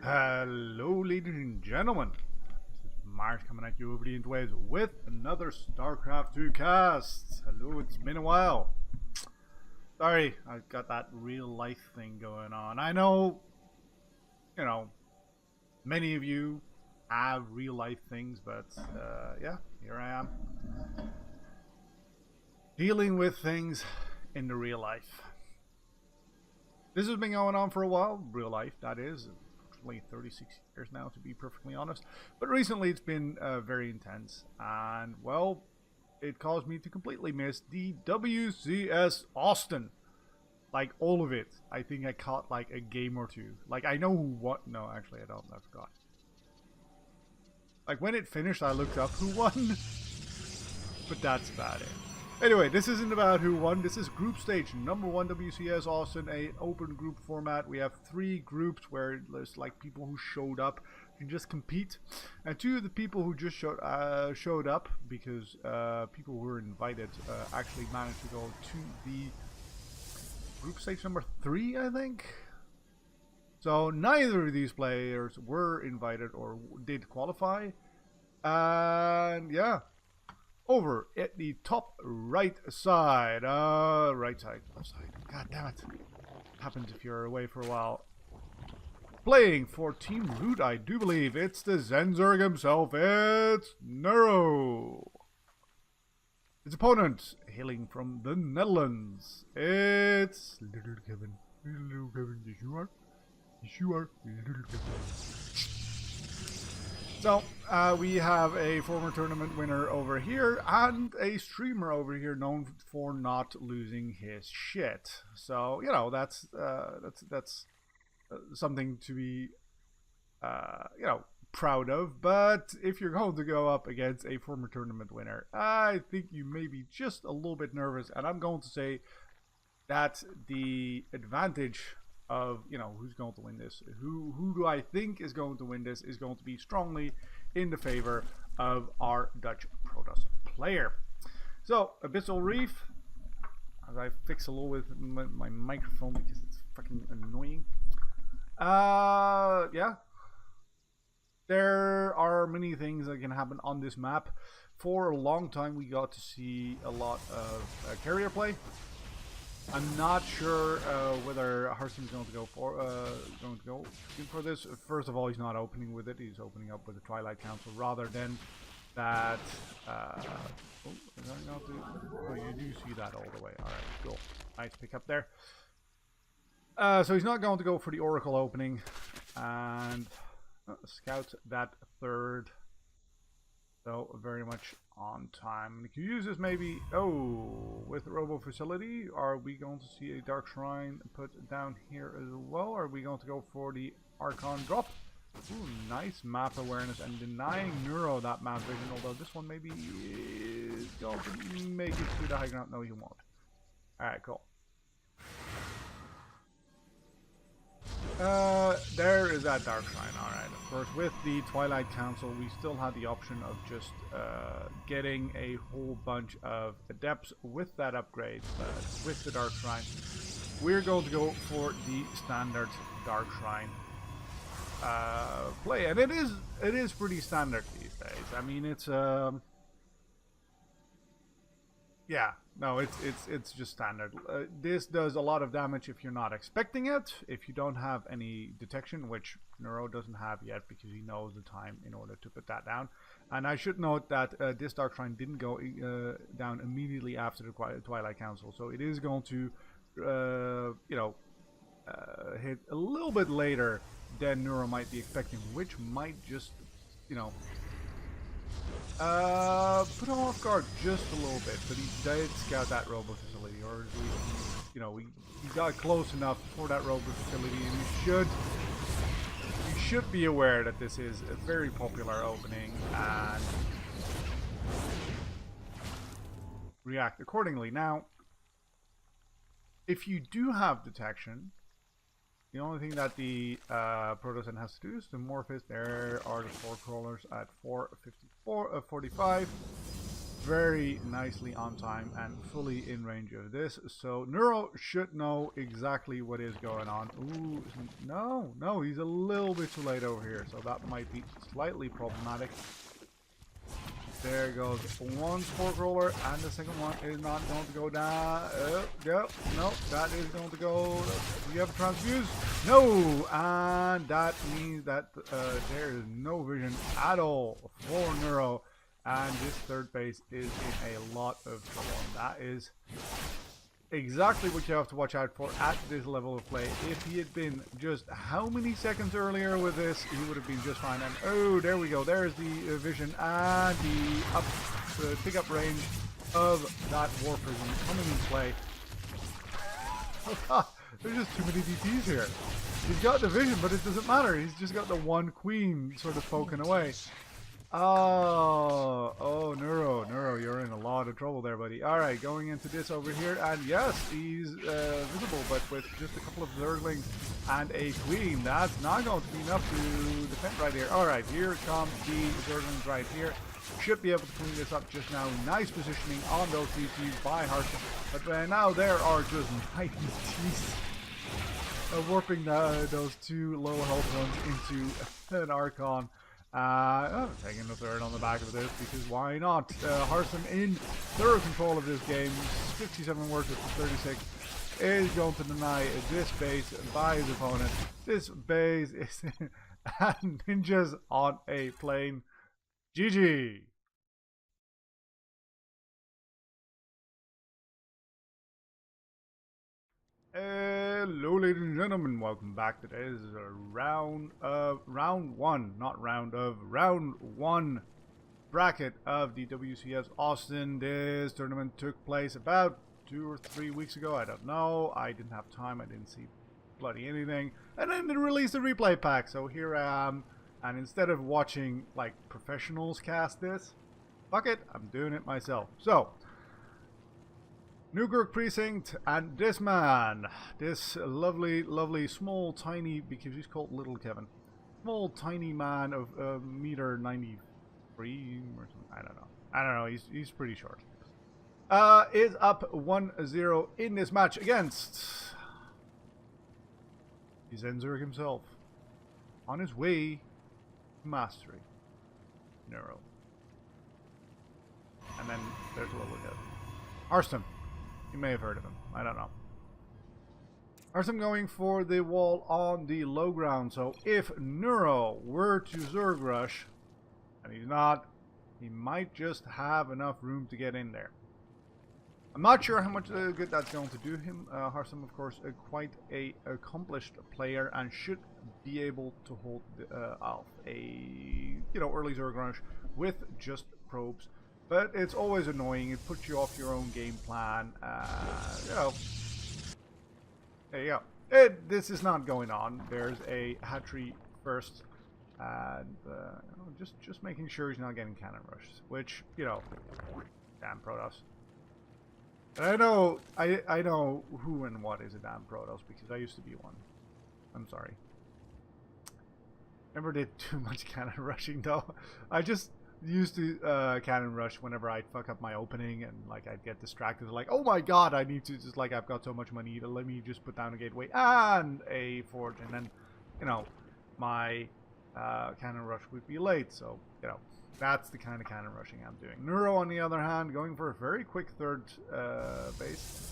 Hello, ladies and gentlemen. This is Mars coming at you over the interwaves with another StarCraft 2 cast. Hello, it's been a while. Sorry, I've got that real life thing going on. I know, many of you have real life things, but yeah, here I am. Dealing with things in the real life. This has been going on for a while, real life, that is. 36 years now, to be perfectly honest, but recently it's been very intense, and well, it caused me to completely miss the WCS Austin, like all of it. I think I caught like a game or two. Like I know who won. No, actually I don't. I forgot. Like when it finished, I looked up who won, but that's about it. Anyway, this isn't about who won. This is group stage number 1 WCS Austin, a open group format. We have 3 groups where there's like people who showed up can just compete, and 2 of the people who just showed up because people who were invited actually managed to go to the group stage number 3, I think. So neither of these players were invited or did qualify, and yeah. Over at the top right side, left side, god damn it, happens if you're away for a while. Playing for Team Root, I do believe it's the Zenzurg himself, it's Neuro. His opponent, hailing from the Netherlands, it's Little Kevin. Little Kevin, yes you are. Yes you are, Little Kevin. So, we have a former tournament winner over here and a streamer over here known for not losing his shit. So, that's something to be, proud of. But if you're going to go up against a former tournament winner, I think you may be just a little bit nervous. And I'm going to say that the advantage of who's going to win this, who do I think is going to win this, is going to be strongly in the favor of our Dutch Protoss player. So Abyssal Reef, as I fix a little with my microphone because it's fucking annoying. Yeah, there are many things that can happen on this map. For a long time we got to see a lot of carrier play. I'm not sure whether Harstem is going to go for this. First of all, he's not opening with it. He's opening up with the Twilight Council rather than that. Oh, you do see that all the way. All right, cool. Nice pick up there. So he's not going to go for the Oracle opening and scout that third. So very much on time. And you use this maybe, with Robo Facility, are we going to see a Dark Shrine put down here as well? Are we going to go for the Archon drop? Ooh, nice map awareness and denying Neuro that map vision, although this one maybe is going to make it to the high ground. No, you won't. Alright, cool. There is that Dark Shrine. Alright, of course, with the Twilight Council, we still had the option of just getting a whole bunch of Adepts with that upgrade, but with the Dark Shrine, we're going to go for the standard Dark Shrine play. And it is pretty standard these days. I mean, it's yeah, no, it's just standard. This does a lot of damage if you're not expecting it, if you don't have any detection, which Neuro doesn't have yet because he knows the time in order to put that down. And I should note that this Dark Shrine didn't go down immediately after the Twilight Council, so it is going to, hit a little bit later than Neuro might be expecting, which might just, put him off guard just a little bit, but he did scout that Robo Facility, or at least, he got close enough for that Robo Facility, and you should be aware that this is a very popular opening, and react accordingly. Now, if you do have detection, the only thing that the Protoss has to do is to morph it. There are the 4 crawlers at 4:45. very nicely on time and fully in range of this. So Neuro should know exactly what is going on. Ooh, no, he's a little bit too late over here, so that might be slightly problematic. There goes one Spork Roller, and the second one is not going to go down. No, that is going to go. Do you have a transfuse? No, and that means that there is no vision at all for Neuro, and this third base is in a lot of trouble. And that is exactly what you have to watch out for at this level of play. If he had been just how many seconds earlier with this, he would have been just fine. And oh, there we go. There's the vision and the pickup range of that War Prism coming in play. Oh god, there's just too many DPs here. He's got the vision, but it doesn't matter. He's just got the one queen sort of poking away. Oh, Neuro, you're in a lot of trouble there, buddy. Alright, going into this over here, and yes, he's visible, but with just a couple of Zerglings and a Queen, that's not going to be enough to defend right here. Alright, here come the Zerglings right here. Should be able to clean this up just now. Nice positioning on those DTs by Harstem, but now there are just 9 DTs. Warping those two low health ones into an Archon. Taking the third on the back of this, because why not? Harstem in thorough control of this game, 57 workers to 36, is going to deny this base by his opponent. This base is and ninjas on a plane. GG! Hello ladies and gentlemen, welcome back. Today is a round one bracket of the WCS Austin. This tournament took place about 2 or 3 weeks ago, I don't know. I didn't have time, I didn't see bloody anything. And then they released a replay pack, so here I am. And instead of watching like professionals cast this, fuck it, I'm doing it myself. So Newkirk Precinct, and this man, this lovely, small, tiny, because he's called Little Kevin, small, tiny man of meter 93 or something, I don't know, he's pretty short, is up 1-0 in this match against Zenzurg himself, on his way to mastery, Neuro. And then there's a Little Kevin. Harstem. You may have heard of him. I don't know. Harstem going for the wall on the low ground. So if Neuro were to Zerg rush, and he's not, he might just have enough room to get in there. I'm not sure how much good that's going to do him. Harstem, of course, quite a accomplished player and should be able to hold off a early Zerg rush with just probes. But it's always annoying. It puts you off your own game plan. There you go. This is not going on. There's a hatchery first, and just making sure he's not getting cannon rushes. Which damn Protoss. And I know who and what is a damn Protoss because I used to be one. I'm sorry. Never did too much cannon rushing though. I just used to cannon rush whenever I'd fuck up my opening and like I'd get distracted like, oh my god, I need to just like, I've got so much money, let me just put down a gateway and a forge, and then my cannon rush would be late. So that's the kind of cannon rushing I'm doing. Neuro on the other hand going for a very quick third base.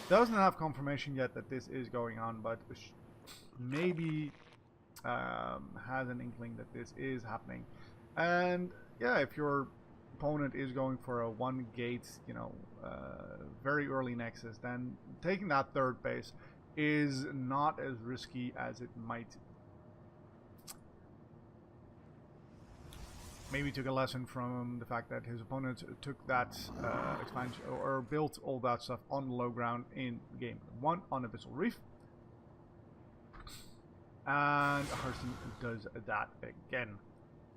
Doesn't have confirmation yet that this is going on, but maybe has an inkling that this is happening. And yeah, if your opponent is going for a 1 gate, very early nexus, then taking that third base is not as risky as it might. Maybe took a lesson from the fact that his opponent took that expansion or built all that stuff on the low ground in game 1 on Abyssal Reef. And Harstem does that again.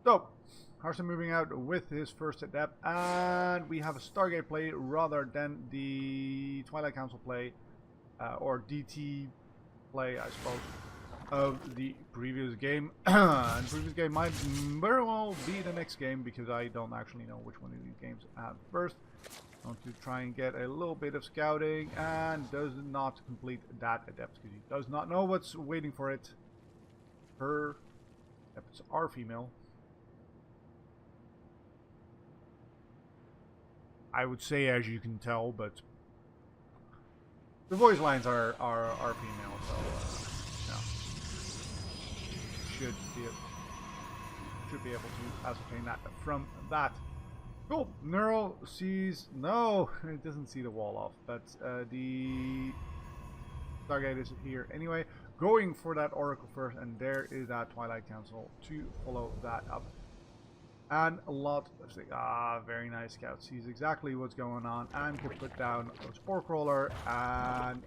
So, Harstem moving out with his first adept, and we have a Stargate play rather than the Twilight Council play, or DT play, I suppose. of the previous game. And the previous game might very well be the next game because I don't actually know which one of these games I have first. I want to try and get a little bit of scouting, and does not complete that adept because he does not know what's waiting for it. Her adepts are female. I would say, as you can tell, but the voice lines are female, so no. Should be able to ascertain that from that. Cool. Neuro sees no, it doesn't see the wall off, but the Stargate is here anyway. Going for that Oracle first, and there is that Twilight Council to follow that up. And a lot of very nice scout. Sees exactly what's going on and can put down a Spore Crawler and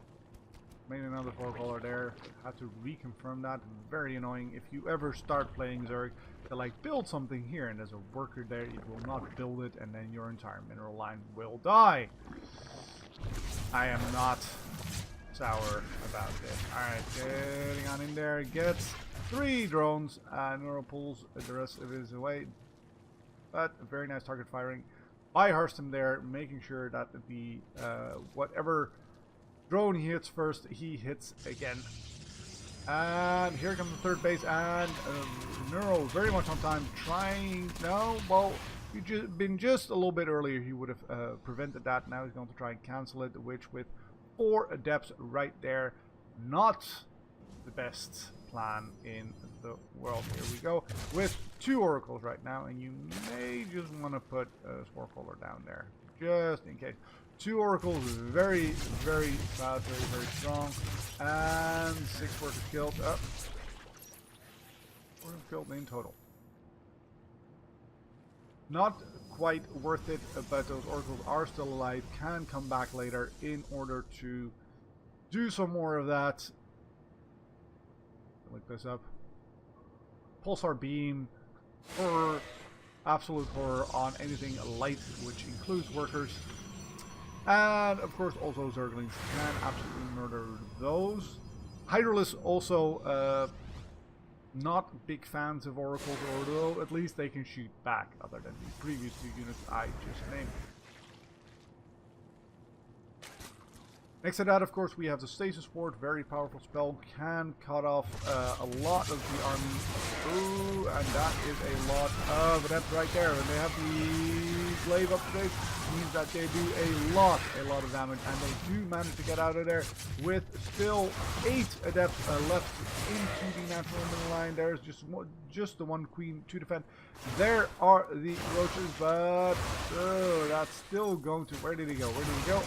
made another Spore Crawler there. Had to reconfirm that. Very annoying. If you ever start playing Zerg, to like build something here and there's a worker there, it will not build it, and then your entire mineral line will die. I am not sour about this. Alright, getting on in there. Gets 3 drones and Neuro pulls the rest of his away. But very nice target firing by Harstem there, making sure that the whatever drone he hits first, he hits again. And here comes the third base, and Neuro very much on time, trying. No, well, if you'd been just a little bit earlier, he would have prevented that. Now he's going to try and cancel it, which with 4 adepts right there, not the best plan in the world. Here we go with 2 oracles right now, and you may just want to put a Spore Crawler down there just in case. 2 oracles, very fast, very strong, and 6 workers killed. 4 killed in total. Not quite worth it, but those oracles are still alive, can come back later in order to do some more of that. Look this up. Pulsar beam, horror, absolute horror on anything light, which includes workers. And of course also Zerglings can absolutely murder those. Hydralisks also not big fans of oracles, although at least they can shoot back, other than the previous 2 units I just named. Next to that, of course, we have the Stasis Ward, very powerful spell, can cut off a lot of the army. Ooh, and that is a lot of adepts right there. And they have the glaive up to date, means that they do a lot of damage, and they do manage to get out of there with still 8 adepts left into the natural mineral line. There's just the 1 queen to defend. There are the roaches, but that's still going to. Where did he go?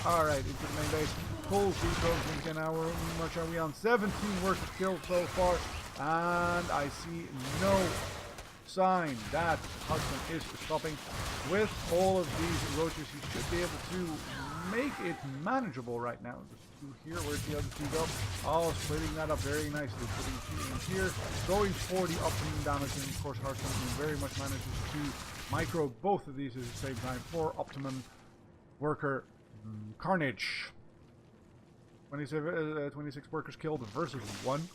Alright, into the main base. Pulls these roaches again. How much are we on? 17 workers killed so far, and I see no sign that Harstem is stopping. With all of these roaches, he should be able to make it manageable right now. Just 2 here, where'd the other 2 go? Oh, splitting that up very nicely. Putting 2 in here, going for the optimum damage, and of course Harstem very much manages to micro both of these at the same time for optimum worker carnage. 26 workers killed versus 1.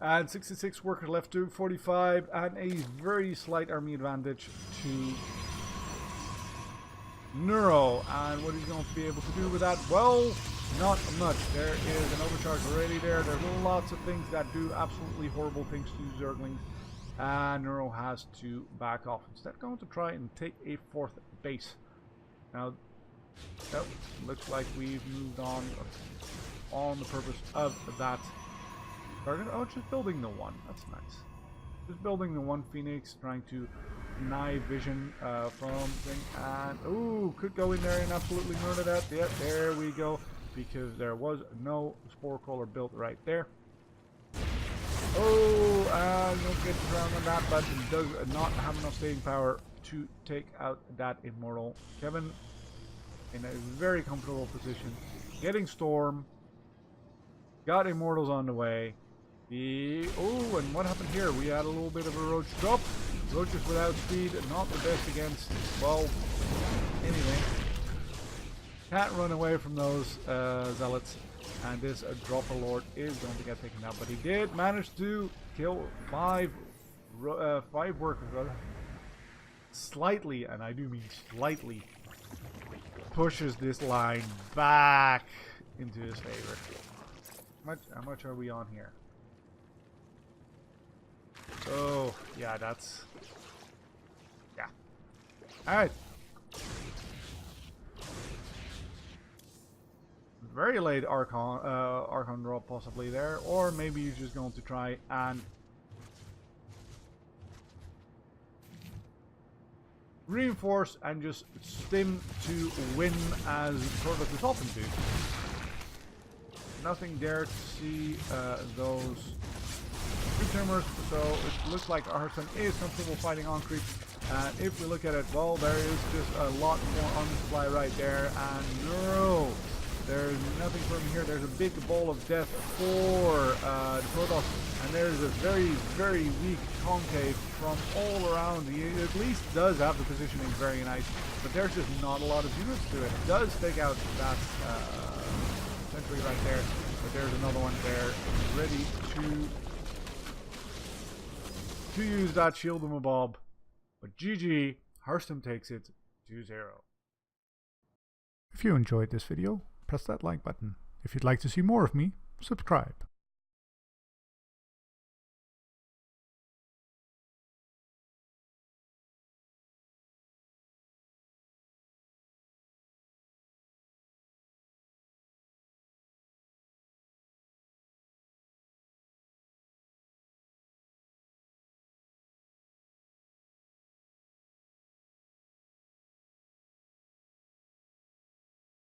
And 66 workers left to 45, and a very slight army advantage to Neuro. And what he's going to be able to do with that? Well, not much. There is an overcharge already there. There's lots of things that do absolutely horrible things to Zerglings. And Neuro has to back off. Instead, going to try and take a 4th base. Now, that looks like we've moved on the purpose of that. Oh, just building the 1. That's nice. Just building the 1 Phoenix, trying to deny vision from thing. And ooh, could go in there and absolutely murder that. Yeah, there we go. Because there was no Spore Crawler built right there. Oh, no get around on that, but it does not have enough staying power to take out that Immortal. Kevin in a very comfortable position, getting Storm, got Immortals on the way. Oh, and what happened here? We had a little bit of a roach drop. Roaches without speed, not the best against, well, anything. Can't run away from those zealots. And this Dropper Lord is going to get taken out. But he did manage to kill five workers. Slightly, and I do mean slightly, pushes this line back into his favor. How much are we on here? Oh, yeah, that's... Yeah. Alright. Very late Archon drop possibly there. Or maybe you're just going to try and reinforce and just stim to win as sort of the top and do. Nothing there to see those creep-tumors, so it looks like Harstem is comfortable fighting on creep. And if we look at it, well, there is just a lot more on supply right there. And Neuro, there's nothing for him here. There's a big ball of death for the Protoss, and there's a very, very weak concave from all around. He at least does have the positioning very nice, but there's just not a lot of units to it. It does take out that sentry right there, but there's another one there ready to use that shield of a bob. But GG, Harstem takes it 2-0. If you enjoyed this video, press that like button. If you'd like to see more of me, subscribe.